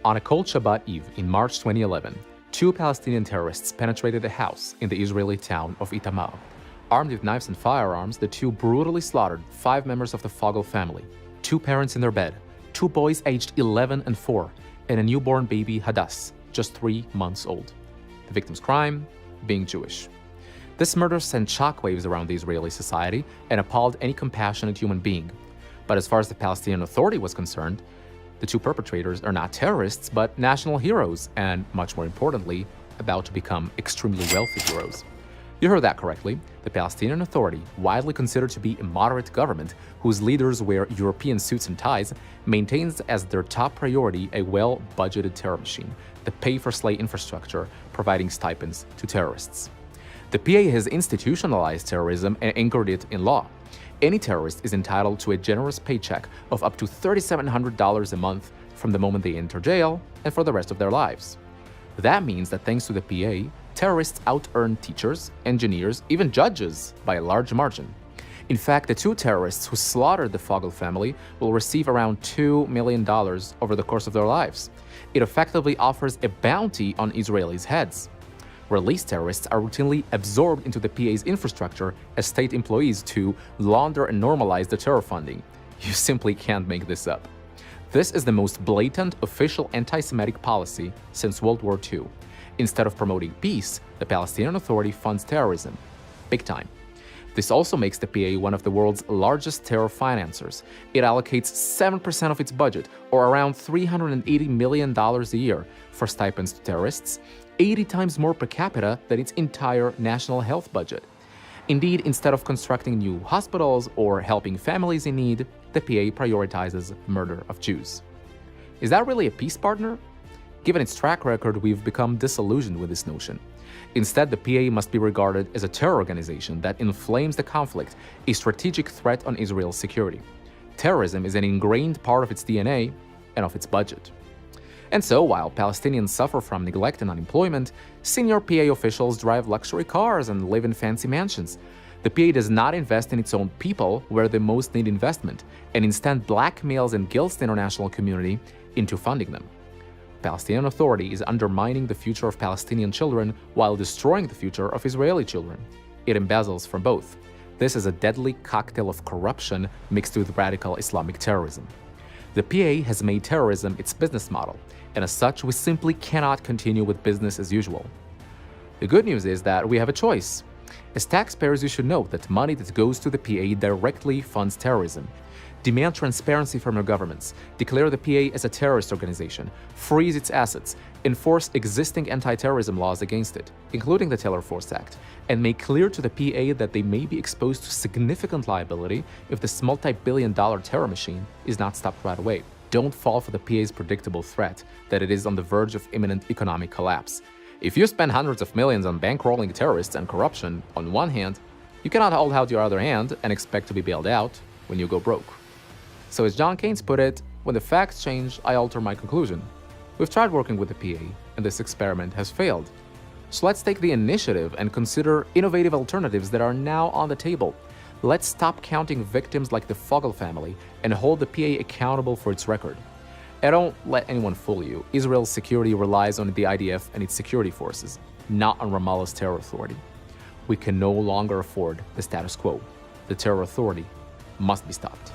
On a cold Shabbat Eve in March 2011, two Palestinian terrorists penetrated a house in the Israeli town of Itamar. Armed with knives and firearms, the two brutally slaughtered 5 members of the Fogel family, 2 parents in their bed, 2 boys aged 11 and 4, and a newborn baby Hadass, just 3 months old. The victim's crime? Being Jewish. This murder sent shockwaves around the Israeli society and appalled any compassionate human being. But as far as the Palestinian Authority was concerned, the two perpetrators are not terrorists, but national heroes, and much more importantly, about to become extremely wealthy heroes. You heard that correctly. The Palestinian Authority, widely considered to be a moderate government whose leaders wear European suits and ties, maintains as their top priority a well-budgeted terror machine, the pay-for-slay infrastructure providing stipends to terrorists. The PA has institutionalized terrorism and anchored it in law. Any terrorist is entitled to a generous paycheck of up to $3,700 a month from the moment they enter jail and for the rest of their lives. That means that thanks to the PA, terrorists out-earn teachers, engineers, even judges by a large margin. In fact, the two terrorists who slaughtered the Fogel family will receive around $2 million over the course of their lives. It effectively offers a bounty on Israelis' heads. Released terrorists are routinely absorbed into the PA's infrastructure as state employees to launder and normalize the terror funding. You simply can't make this up. This is the most blatant official anti-Semitic policy since World War II. Instead of promoting peace, the Palestinian Authority funds terrorism. Big time. This also makes the PA one of the world's largest terror financiers. It allocates 7% of its budget, or around $380 million a year, for stipends to terrorists, 80 times more per capita than its entire national health budget. Indeed, instead of constructing new hospitals or helping families in need, the PA prioritizes murder of Jews. Is that really a peace partner? Given its track record, we've become disillusioned with this notion. Instead, the PA must be regarded as a terror organization that inflames the conflict, a strategic threat on Israel's security. Terrorism is an ingrained part of its DNA and of its budget. And so, while Palestinians suffer from neglect and unemployment, senior PA officials drive luxury cars and live in fancy mansions. The PA does not invest in its own people where they most need investment, and instead blackmails and guilts the international community into funding them. The Palestinian Authority is undermining the future of Palestinian children while destroying the future of Israeli children. It embezzles from both. This is a deadly cocktail of corruption mixed with radical Islamic terrorism. The PA has made terrorism its business model, and as such, we simply cannot continue with business as usual. The good news is that we have a choice. As taxpayers, you should know that money that goes to the PA directly funds terrorism. Demand transparency from your governments, declare the PA as a terrorist organization, freeze its assets, enforce existing anti-terrorism laws against it, including the Taylor Force Act, and make clear to the PA that they may be exposed to significant liability if this multi-billion-dollar terror machine is not stopped right away. Don't fall for the PA's predictable threat that it is on the verge of imminent economic collapse. If you spend hundreds of millions on bankrolling terrorists and corruption on one hand, you cannot hold out your other hand and expect to be bailed out when you go broke. So as John Keynes put it, when the facts change, I alter my conclusion. We've tried working with the PA, and this experiment has failed. So let's take the initiative and consider innovative alternatives that are now on the table. Let's stop counting victims like the Fogel family and hold the PA accountable for its record. And don't let anyone fool you. Israel's security relies on the IDF and its security forces, not on Ramallah's terror authority. We can no longer afford the status quo. The terror authority must be stopped.